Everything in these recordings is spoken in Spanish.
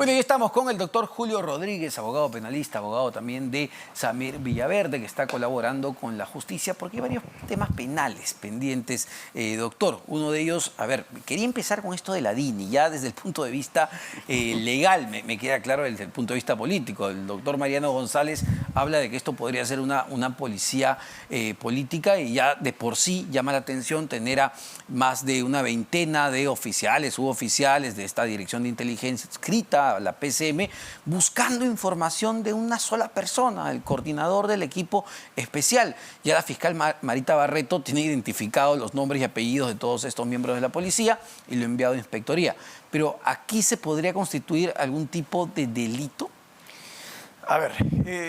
Bueno, y estamos con el doctor Julio Rodríguez, abogado penalista, abogado también de Samir Villaverde, que está colaborando con la justicia porque hay varios temas penales pendientes, doctor. Uno de ellos, a ver, quería empezar con esto de la DINI, ya desde el punto de vista legal, me queda claro desde el punto de vista político. El doctor Mariano González habla de que esto podría ser una policía política y ya de por sí llama la atención tener a más de una veintena de oficiales, suboficiales de esta Dirección de Inteligencia escrita, la PCM, buscando información de una sola persona, el coordinador del equipo especial. Ya la fiscal Marita Barreto tiene identificados los nombres y apellidos de todos estos miembros de la policía y lo ha enviado a inspectoría. Pero ¿aquí se podría constituir algún tipo de delito? A ver,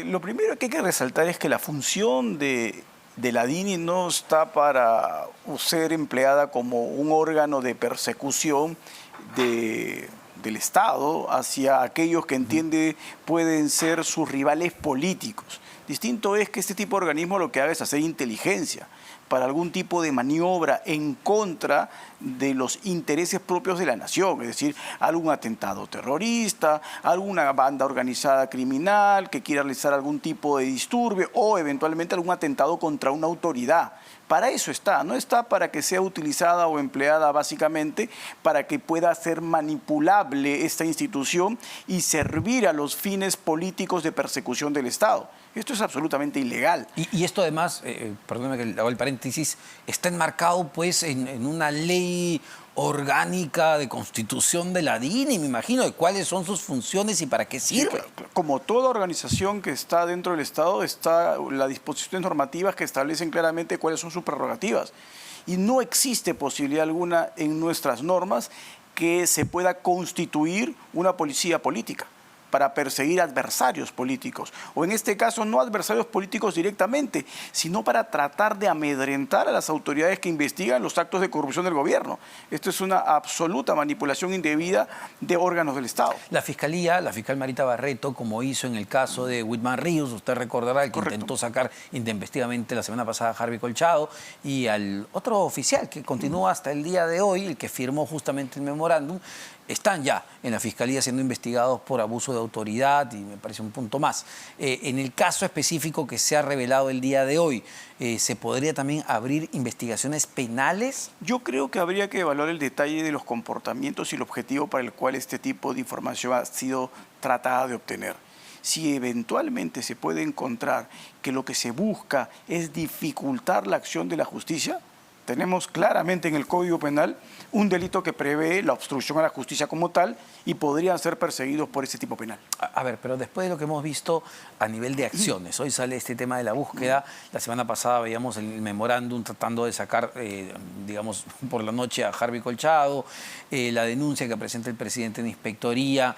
lo primero que hay que resaltar es que la función de la DINI no está para ser empleada como un órgano de persecución del Estado hacia aquellos que entiende pueden ser sus rivales políticos. Distinto es que este tipo de organismo lo que haga es hacer inteligencia para algún tipo de maniobra en contra de los intereses propios de la nación, es decir, algún atentado terrorista, alguna banda organizada criminal que quiera realizar algún tipo de disturbio o eventualmente algún atentado contra una autoridad. Para eso está, no está para que sea utilizada o empleada básicamente para que pueda ser manipulable esta institución y servir a los fines políticos de persecución del Estado. Esto es absolutamente ilegal. Y esto además, perdóneme que le hago el paréntesis, está enmarcado pues en una ley orgánica de constitución de la DINI, me imagino, de cuáles son sus funciones y para qué sirve. Sí, como toda organización que está dentro del Estado, está las disposiciones normativas que establecen claramente cuáles son sus prerrogativas. Y no existe posibilidad alguna en nuestras normas que se pueda constituir una policía política para perseguir adversarios políticos, o en este caso no adversarios políticos directamente, sino para tratar de amedrentar a las autoridades que investigan los actos de corrupción del gobierno. Esto es una absoluta manipulación indebida de órganos del Estado. La Fiscalía, la fiscal Marita Barreto, como hizo en el caso de Whitman Ríos, usted recordará, el que intentó sacar intempestivamente la semana pasada a Harvey Colchado, y al otro oficial que continúa hasta el día de hoy, el que firmó justamente el memorándum, están ya en la Fiscalía siendo investigados por abuso de autoridad y me parece un punto más. En el caso específico que se ha revelado el día de hoy, ¿se podría también abrir investigaciones penales? Yo creo que habría que evaluar el detalle de los comportamientos y el objetivo para el cual este tipo de información ha sido tratada de obtener. Si eventualmente se puede encontrar que lo que se busca es dificultar la acción de la justicia, tenemos claramente en el Código Penal un delito que prevé la obstrucción a la justicia como tal y podrían ser perseguidos por ese tipo penal. A ver, pero después de lo que hemos visto a nivel de acciones, hoy sale este tema de la búsqueda, la semana pasada veíamos el memorándum tratando de sacar, digamos, por la noche a Harvey Colchado, la denuncia que presenta el presidente en inspectoría,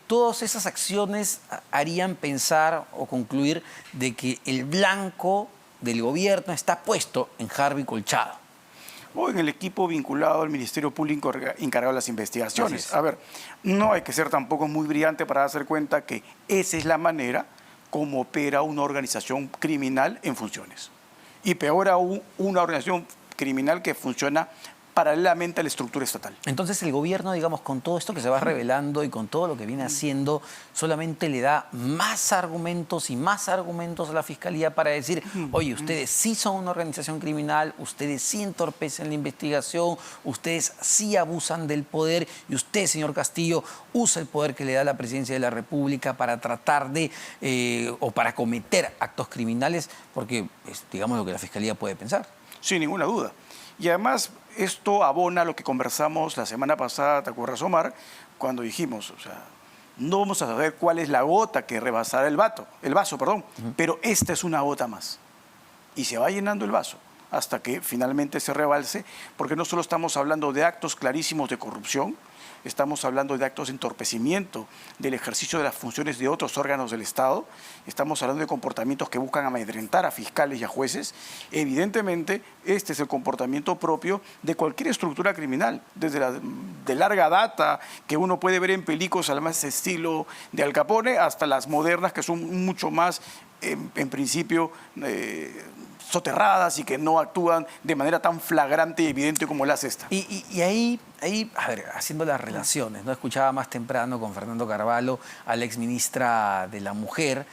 todas esas acciones harían pensar o concluir de que el blanco del gobierno está puesto en Harvey Colchado. O en el equipo vinculado al Ministerio Público encargado de las investigaciones. A ver, no hay que ser tampoco muy brillante para darse cuenta que esa es la manera como opera una organización criminal en funciones. Y peor aún, una organización criminal que funciona paralelamente a la estructura estatal. Entonces el gobierno, digamos, con todo esto que se va revelando y con todo lo que viene haciendo, solamente le da más argumentos y más argumentos a la Fiscalía para decir, oye, ustedes sí son una organización criminal, ustedes sí entorpecen la investigación, ustedes sí abusan del poder y usted, señor Castillo, usa el poder que le da la Presidencia de la República para tratar de, o para cometer actos criminales, porque es, digamos, lo que la Fiscalía puede pensar. Sin ninguna duda. Y además, esto abona lo que conversamos la semana pasada, ¿te acuerdas, Omar? Cuando dijimos, o sea, no vamos a saber cuál es la gota que rebasará el vaso, pero esta es una gota más. Y se va llenando el vaso hasta que finalmente se rebalse, porque no solo estamos hablando de actos clarísimos de corrupción, estamos hablando de actos de entorpecimiento del ejercicio de las funciones de otros órganos del Estado, estamos hablando de comportamientos que buscan amedrentar a fiscales y a jueces. Evidentemente, este es el comportamiento propio de cualquier estructura criminal, desde de larga data, que uno puede ver en películas al más estilo de Al Capone, hasta las modernas, que son mucho más, en principio, soterradas y que no actúan de manera tan flagrante y evidente como la hace esta. Y ahí, a ver, haciendo las relaciones, ¿no? Escuchaba más temprano con Fernando Carvalho a la exministra de la Mujer,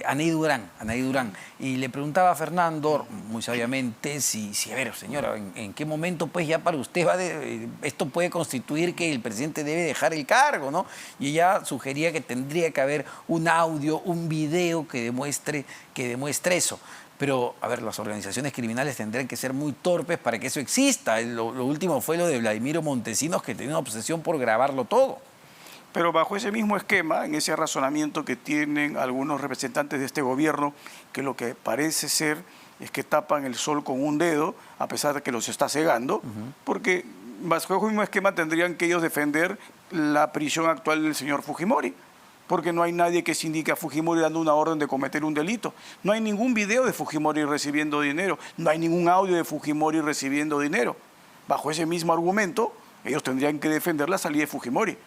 Anaí Durán, y le preguntaba a Fernando, muy sabiamente, si a ver, señora, ¿en qué momento pues ya para usted esto puede constituir que el presidente debe dejar el cargo, ¿no? Y ella sugería que tendría que haber un audio, un video que demuestre eso. Pero, a ver, las organizaciones criminales tendrán que ser muy torpes para que eso exista. Lo último fue lo de Vladimiro Montesinos, que tenía una obsesión por grabarlo todo. Pero bajo ese mismo esquema, en ese razonamiento que tienen algunos representantes de este gobierno, que lo que parece ser es que tapan el sol con un dedo, a pesar de que los está cegando, porque bajo ese mismo esquema tendrían que ellos defender la prisión actual del señor Fujimori, porque no hay nadie que se indique a Fujimori dando una orden de cometer un delito. No hay ningún video de Fujimori recibiendo dinero, no hay ningún audio de Fujimori recibiendo dinero. Bajo ese mismo argumento, ellos tendrían que defender la salida de Fujimori.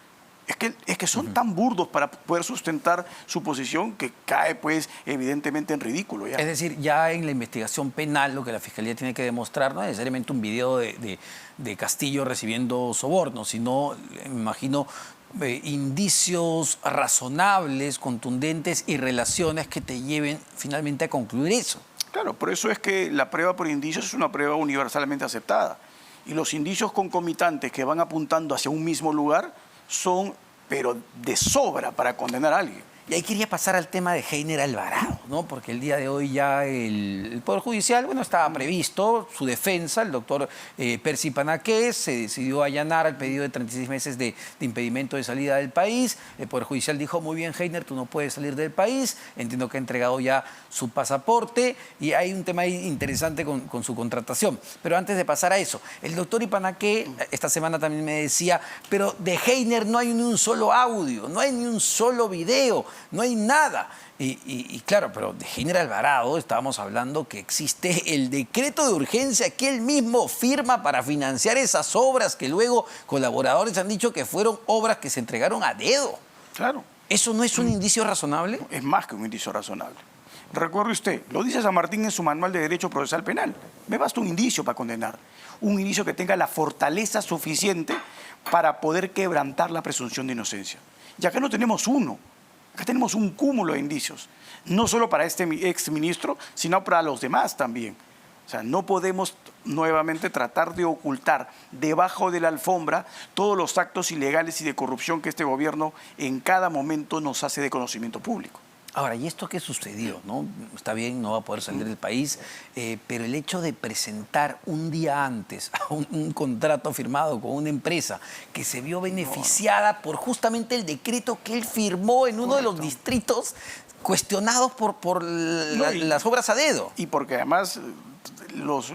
Es que son tan burdos para poder sustentar su posición que cae, pues, evidentemente en ridículo ya. Es decir, ya en la investigación penal lo que la Fiscalía tiene que demostrar no es necesariamente un video de Castillo recibiendo sobornos, sino, me imagino, indicios razonables, contundentes y relaciones que te lleven finalmente a concluir eso. Claro, por eso es que la prueba por indicios es una prueba universalmente aceptada. Y los indicios concomitantes que van apuntando hacia un mismo lugar son, pero de sobra para condenar a alguien. Y ahí quería pasar al tema de Heiner Alvarado, ¿no? Porque el día de hoy ya el Poder Judicial, bueno, estaba previsto su defensa, el doctor Percy Panaqués se decidió allanar al pedido de 36 meses de impedimento de salida del país. El Poder Judicial dijo, muy bien, Heiner, tú no puedes salir del país. Entiendo que ha entregado ya su pasaporte y hay un tema ahí interesante con su contratación. Pero antes de pasar a eso, el doctor Ipanaqué esta semana también me decía, pero de Heiner no hay ni un solo audio, no hay ni un solo video, no hay nada. Y claro, pero de Heiner Alvarado estábamos hablando que existe el decreto de urgencia que él mismo firma para financiar esas obras que luego colaboradores han dicho que fueron obras que se entregaron a dedo. Claro. ¿Eso no es un indicio razonable? Es más que un indicio razonable. Recuerde usted, lo dice San Martín en su manual de Derecho Procesal Penal. Me basta un indicio para condenar. Un indicio que tenga la fortaleza suficiente para poder quebrantar la presunción de inocencia. Y acá no tenemos uno. Acá tenemos un cúmulo de indicios, no solo para este exministro, sino para los demás también. O sea, no podemos nuevamente tratar de ocultar debajo de la alfombra todos los actos ilegales y de corrupción que este gobierno en cada momento nos hace de conocimiento público. Ahora, ¿y esto qué sucedió? ¿No? Está bien, no va a poder salir del país, pero el hecho de presentar un día antes un contrato firmado con una empresa que se vio beneficiada por justamente el decreto que él firmó en uno de los distritos cuestionados por las obras a dedo. Y porque además los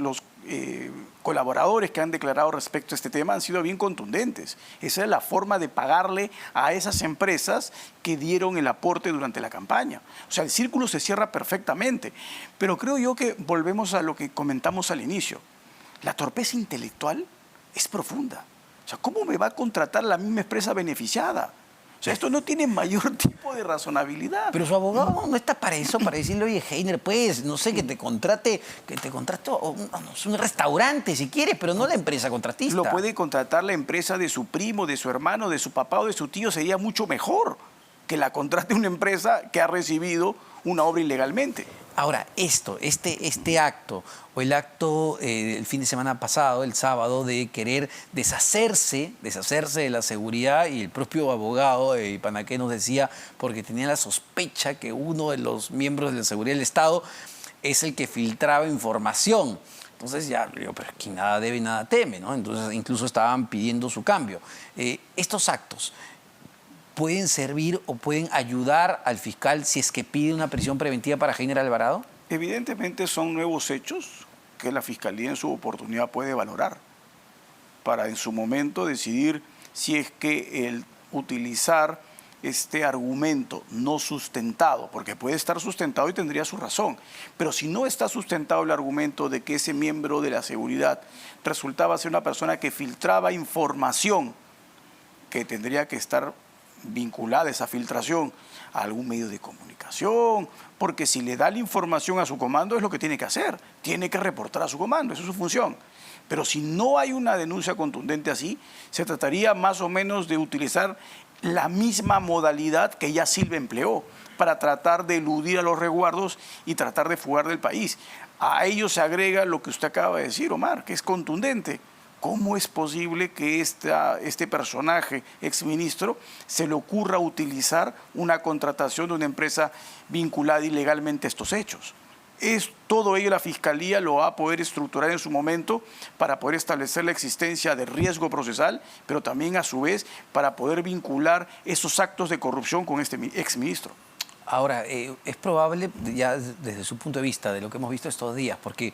colaboradores que han declarado respecto a este tema han sido bien contundentes. Esa es la forma de pagarle a esas empresas que dieron el aporte durante la campaña. O sea, el círculo se cierra perfectamente. Pero creo yo que volvemos a lo que comentamos al inicio. La torpeza intelectual es profunda. O sea, ¿cómo me va a contratar la misma empresa beneficiada? O sea, esto no tiene mayor tipo de razonabilidad. Pero su abogado no está para eso, para decirle, oye, Heiner, pues, no sé, que te contrate un restaurante si quieres, pero no la empresa contratista. Lo puede contratar la empresa de su primo, de su hermano, de su papá o de su tío, sería mucho mejor que la contrate una empresa que ha recibido una obra ilegalmente. Ahora, este acto, o el acto el fin de semana pasado, el sábado, de querer deshacerse de la seguridad, y el propio abogado de Ipanaqué nos decía, porque tenía la sospecha que uno de los miembros de la seguridad del Estado es el que filtraba información. Entonces ya, pero quien nada debe, nada teme, ¿no? Entonces incluso estaban pidiendo su cambio. Estos actos ¿pueden servir o pueden ayudar al fiscal si es que pide una prisión preventiva para Heiner Alvarado? Evidentemente son nuevos hechos que la Fiscalía en su oportunidad puede valorar para en su momento decidir si es que el utilizar este argumento no sustentado, porque puede estar sustentado y tendría su razón, pero si no está sustentado el argumento de que ese miembro de la seguridad resultaba ser una persona que filtraba información que tendría que estar vinculada esa filtración a algún medio de comunicación, porque si le da la información a su comando es lo que tiene que hacer, tiene que reportar a su comando, esa es su función. Pero si no hay una denuncia contundente así, se trataría más o menos de utilizar la misma modalidad que ya Silva empleó para tratar de eludir a los resguardos y tratar de fugar del país. A ello se agrega lo que usted acaba de decir, Omar, que es contundente. ¿Cómo es posible que este personaje, exministro, se le ocurra utilizar una contratación de una empresa vinculada ilegalmente a estos hechos? Todo ello la Fiscalía lo va a poder estructurar en su momento para poder establecer la existencia de riesgo procesal, pero también a su vez para poder vincular esos actos de corrupción con este exministro. Ahora, es probable, ya desde su punto de vista, de lo que hemos visto estos días, porque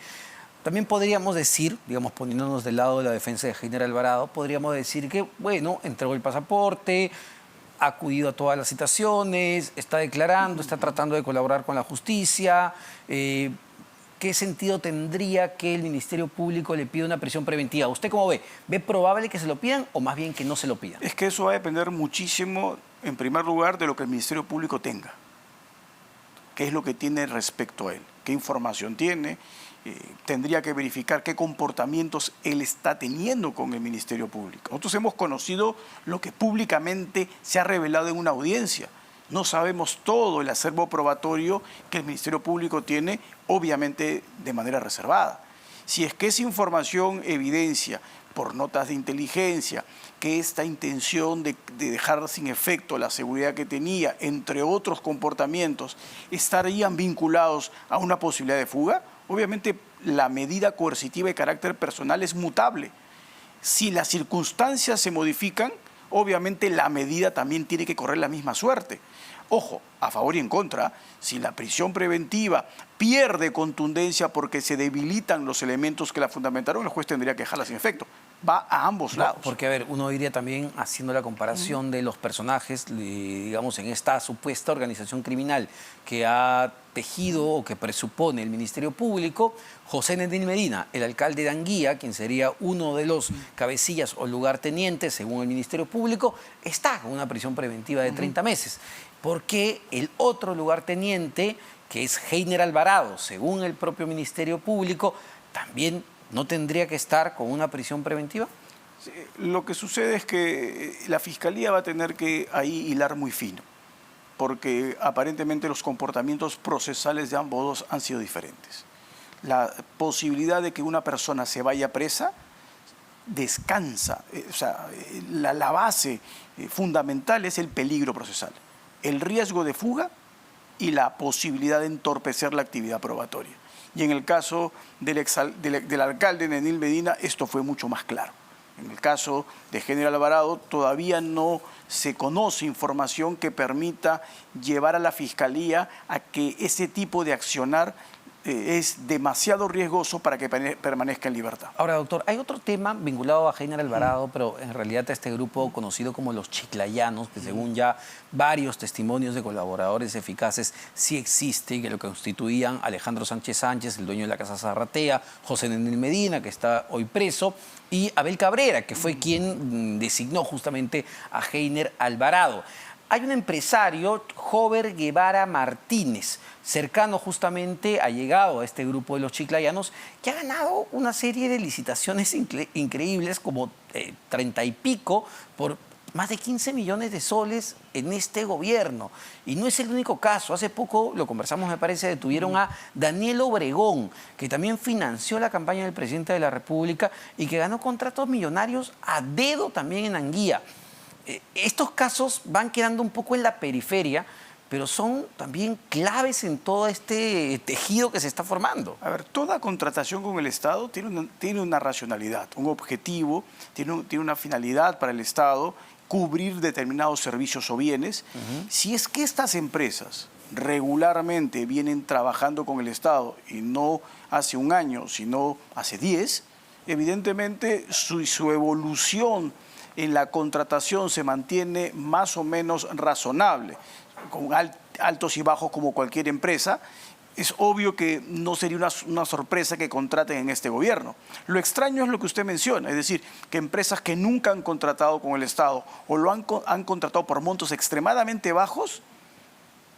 también podríamos decir, digamos, poniéndonos del lado de la defensa de Heiner Alvarado, podríamos decir que, bueno, entregó el pasaporte, ha acudido a todas las citaciones, está declarando, está tratando de colaborar con la justicia. ¿Qué sentido tendría que el Ministerio Público le pida una prisión preventiva? ¿Usted cómo ve? ¿Ve probable que se lo pidan o más bien que no se lo pidan? Es que eso va a depender muchísimo, en primer lugar, de lo que el Ministerio Público tenga. ¿Qué es lo que tiene respecto a él? ¿Qué información tiene? Tendría que verificar qué comportamientos él está teniendo con el Ministerio Público. Nosotros hemos conocido lo que públicamente se ha revelado en una audiencia. No sabemos todo el acervo probatorio que el Ministerio Público tiene, obviamente de manera reservada. Si es que esa información evidencia por notas de inteligencia que esta intención de dejar sin efecto la seguridad que tenía, entre otros comportamientos, estarían vinculados a una posibilidad de fuga, obviamente la medida coercitiva de carácter personal es mutable. Si las circunstancias se modifican, obviamente la medida también tiene que correr la misma suerte. Ojo, a favor y en contra, si la prisión preventiva pierde contundencia porque se debilitan los elementos que la fundamentaron, el juez tendría que dejarla sin efecto. Va a ambos lados. Porque, a ver, uno diría también, haciendo la comparación de los personajes, digamos, en esta supuesta organización criminal que ha tejido o que presupone el Ministerio Público, José Nendín Medina, el alcalde de Anguía, quien sería uno de los cabecillas o lugartenientes, según el Ministerio Público, está con una prisión preventiva de 30 meses. Porque el otro lugarteniente, que es Heiner Alvarado, según el propio Ministerio Público, también no tendría que estar con una prisión preventiva. Sí, lo que sucede es que la Fiscalía va a tener que ahí hilar muy fino, porque aparentemente los comportamientos procesales de ambos dos han sido diferentes. La posibilidad de que una persona se vaya presa descansa, o sea, la base fundamental es el peligro procesal, el riesgo de fuga y la posibilidad de entorpecer la actividad probatoria. Y en el caso del alcalde Nendín Medina, esto fue mucho más claro. En el caso de Heiner Alvarado, todavía no se conoce información que permita llevar a la Fiscalía a que ese tipo de accionar es demasiado riesgoso para que permanezca en libertad. Ahora, doctor, hay otro tema vinculado a Heiner Alvarado, pero en realidad a este grupo conocido como los chiclayanos, que según ya varios testimonios de colaboradores eficaces sí existen, que lo constituían Alejandro Sánchez Sánchez, el dueño de la Casa Zarratea, José Nendín Medina, que está hoy preso, y Abel Cabrera, que fue quien designó justamente a Heiner Alvarado. Hay un empresario, Jover Guevara Martínez, cercano justamente, ha llegado a este grupo de los chiclayanos, que ha ganado una serie de licitaciones increíbles, como 30 y pico, por más de 15 millones de soles en este gobierno. Y no es el único caso. Hace poco, lo conversamos, me parece, detuvieron a Daniel Obregón, que también financió la campaña del presidente de la República y que ganó contratos millonarios a dedo también en Anguía. Estos casos van quedando un poco en la periferia, pero son también claves en todo este tejido que se está formando. A ver, toda contratación con el Estado tiene una racionalidad, un objetivo, tiene una finalidad para el Estado, cubrir determinados servicios o bienes. Si es que estas empresas regularmente vienen trabajando con el Estado y no hace un año, sino hace 10, evidentemente su evolución en la contratación se mantiene más o menos razonable, con altos y bajos como cualquier empresa. es obvio que no sería una sorpresa que contraten en este gobierno. Lo extraño es lo que usted menciona, es decir, que empresas que nunca han contratado con el Estado o han contratado por montos extremadamente bajos,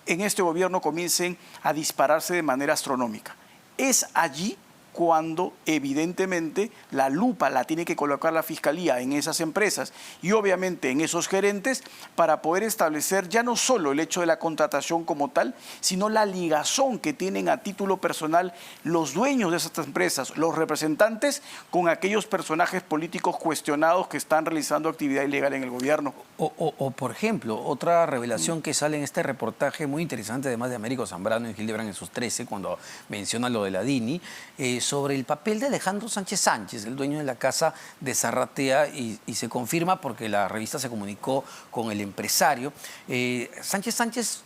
en este gobierno comiencen a dispararse de manera astronómica. Es allí cuando evidentemente la lupa la tiene que colocar la Fiscalía en esas empresas y obviamente en esos gerentes para poder establecer ya no solo el hecho de la contratación como tal, sino la ligazón que tienen a título personal los dueños de esas empresas, los representantes, con aquellos personajes políticos cuestionados que están realizando actividad ilegal en el gobierno. Por ejemplo, otra revelación que sale en este reportaje muy interesante, además de Américo Zambrano y Hildebrand en sus 13, cuando menciona lo de la DINI, sobre el papel de Alejandro Sánchez Sánchez, el dueño de la casa de Zarratea, y se confirma porque la revista se comunicó con el empresario. Sánchez Sánchez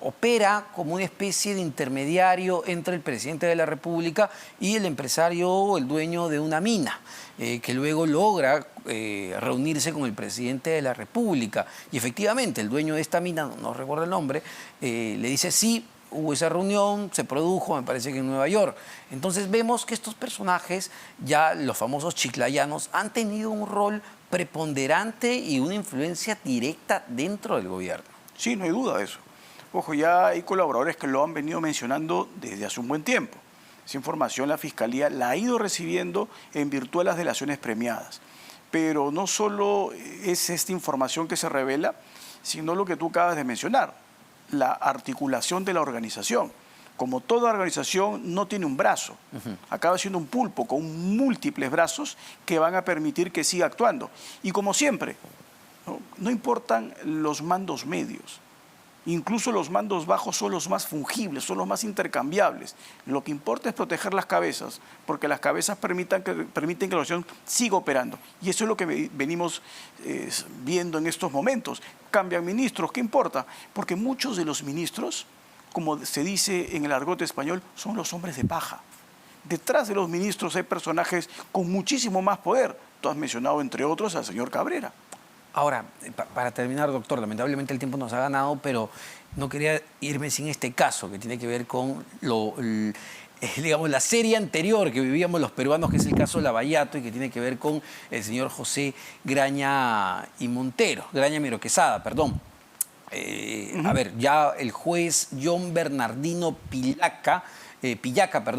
opera como una especie de intermediario entre el presidente de la República y el empresario o el dueño de una mina, que luego logra reunirse con el presidente de la República. Y efectivamente, el dueño de esta mina, no recuerdo el nombre, le dice sí. Hubo esa reunión, se produjo, me parece que en Nueva York. Entonces vemos que estos personajes, ya los famosos chiclayanos, han tenido un rol preponderante y una influencia directa dentro del gobierno. Sí, no hay duda de eso. Ojo, ya hay colaboradores que lo han venido mencionando desde hace un buen tiempo. Esa información la Fiscalía la ha ido recibiendo en virtud de las delaciones premiadas. Pero no solo es esta información que se revela, sino lo que tú acabas de mencionar, la articulación de la organización. Como toda organización no tiene un brazo, acaba siendo un pulpo con múltiples brazos que van a permitir que siga actuando. Y como siempre, no importan los mandos medios, incluso los mandos bajos son los más fungibles, son los más intercambiables. Lo que importa es proteger las cabezas, porque las cabezas permiten que la organización siga operando. Y eso es lo que venimos viendo en estos momentos. Cambian ministros, ¿qué importa? Porque muchos de los ministros, como se dice en el argot español, son los hombres de paja. Detrás de los ministros hay personajes con muchísimo más poder. Tú has mencionado, entre otros, al señor Cabrera. Ahora, para terminar, doctor, lamentablemente el tiempo nos ha ganado, pero no quería irme sin este caso que tiene que ver con digamos, la serie anterior que vivíamos los peruanos, que es el caso Lavallato, y que tiene que ver con el señor José Graña y Montero, Graña Miro Quesada, perdón. A ver, ya el juez John Bernardino Pillaca,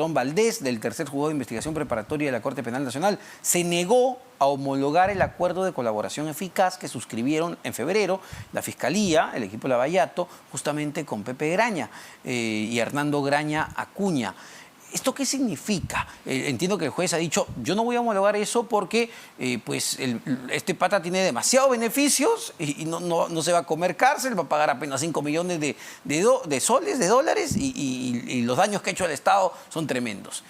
Valdés, del tercer juzgado de investigación preparatoria de la Corte Penal Nacional, se negó a homologar el acuerdo de colaboración eficaz que suscribieron en febrero la Fiscalía, el equipo Lavallato, justamente con Pepe Graña y Hernando Graña Acuña. ¿Esto qué significa? Entiendo que el juez ha dicho, yo no voy a homologar eso porque este pata tiene demasiados beneficios y no se va a comer cárcel, va a pagar apenas 5 millones de soles, de dólares, y los daños que ha hecho al Estado son tremendos.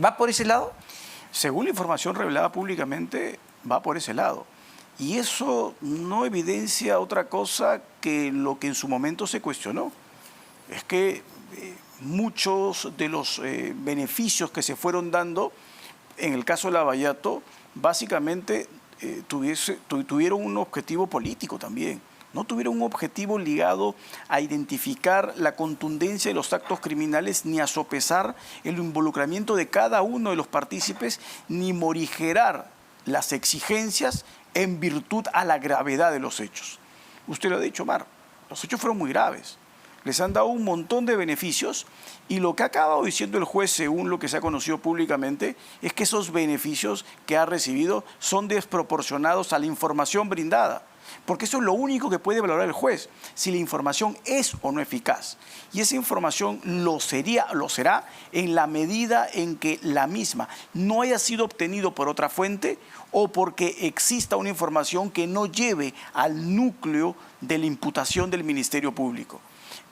¿Va por ese lado? Según la información revelada públicamente, va por ese lado. Y eso no evidencia otra cosa que lo que en su momento se cuestionó. Es que muchos de los beneficios que se fueron dando, en el caso de Lavallato, básicamente tuvieron un objetivo político también. No tuvieron un objetivo ligado a identificar la contundencia de los actos criminales, ni a sopesar el involucramiento de cada uno de los partícipes, ni morigerar las exigencias en virtud a la gravedad de los hechos. Usted lo ha dicho, Mar, los hechos fueron muy graves. Les han dado un montón de beneficios y lo que ha acabado diciendo el juez, según lo que se ha conocido públicamente, es que esos beneficios que ha recibido son desproporcionados a la información brindada. Porque eso es lo único que puede valorar el juez, si la información es o no eficaz. Y esa información lo será en la medida en que la misma no haya sido obtenido por otra fuente o porque exista una información que no lleve al núcleo de la imputación del Ministerio Público.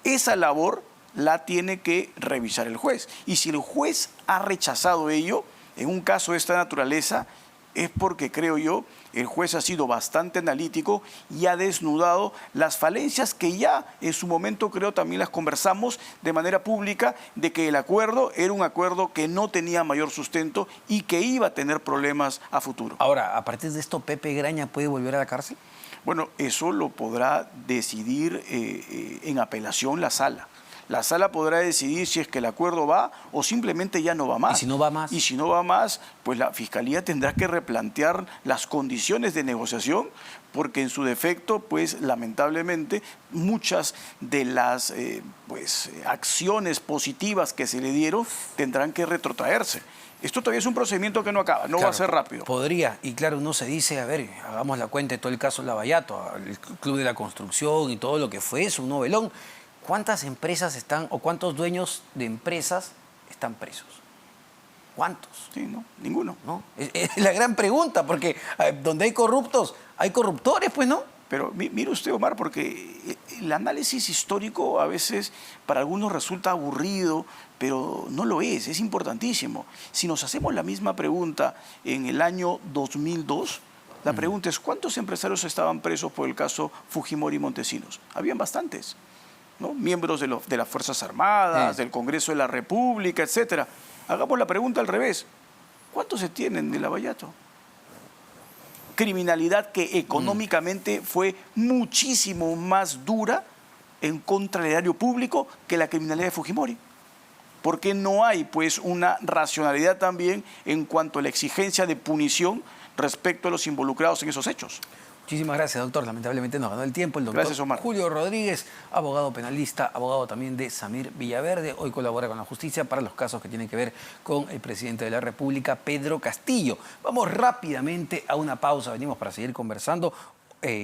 Esa labor la tiene que revisar el juez. Y si el juez ha rechazado ello, en un caso de esta naturaleza, es porque, creo yo, el juez ha sido bastante analítico y ha desnudado las falencias que ya en su momento, creo, también las conversamos de manera pública, de que el acuerdo era un acuerdo que no tenía mayor sustento y que iba a tener problemas a futuro. Ahora, a partir de esto, ¿Pepe Graña puede volver a la cárcel? Bueno, eso lo podrá decidir en apelación la sala. La sala podrá decidir si es que el acuerdo va o simplemente ya no va más. ¿Y si no va más? Y si no va más, pues la Fiscalía tendrá que replantear las condiciones de negociación, porque en su defecto, pues lamentablemente, muchas de las acciones positivas que se le dieron tendrán que retrotraerse. Esto todavía es un procedimiento que no acaba, no va a ser rápido. Podría, y claro, uno se dice, a ver, hagamos la cuenta de todo el caso Lavallato, el Club de la Construcción y todo lo que fue eso, un novelón. ¿Cuántas empresas están, o cuántos dueños de empresas están presos? ¿Cuántos? Sí, no, ninguno. ¿No? Es la gran pregunta, porque donde hay corruptos, hay corruptores, pues, ¿no? Pero mire usted, Omar, porque el análisis histórico a veces para algunos resulta aburrido, pero no lo es importantísimo. Si nos hacemos la misma pregunta en el año 2002, la pregunta es, ¿cuántos empresarios estaban presos por el caso Fujimori y Montesinos? Habían bastantes, ¿no? Miembros de las Fuerzas Armadas, del Congreso de la República, etcétera. Hagamos la pregunta al revés. ¿Cuántos se tienen de Lavallato? Criminalidad que económicamente fue muchísimo más dura en contra del erario público que la criminalidad de Fujimori. Porque no hay, pues, una racionalidad también en cuanto a la exigencia de punición respecto a los involucrados en esos hechos. Muchísimas gracias, doctor. Lamentablemente nos ganó el tiempo. El doctor Gracias, Omar. Julio Rodríguez, abogado penalista, abogado también de Samir Villaverde. Hoy colabora con la justicia para los casos que tienen que ver con el presidente de la República, Pedro Castillo. Vamos rápidamente a una pausa. Venimos para seguir conversando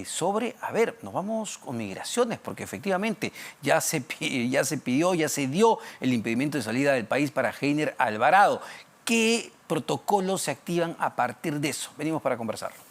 sobre, nos vamos con migraciones, porque efectivamente ya se pidió, ya se dio el impedimento de salida del país para Heiner Alvarado. ¿Qué protocolos se activan a partir de eso? Venimos para conversarlo.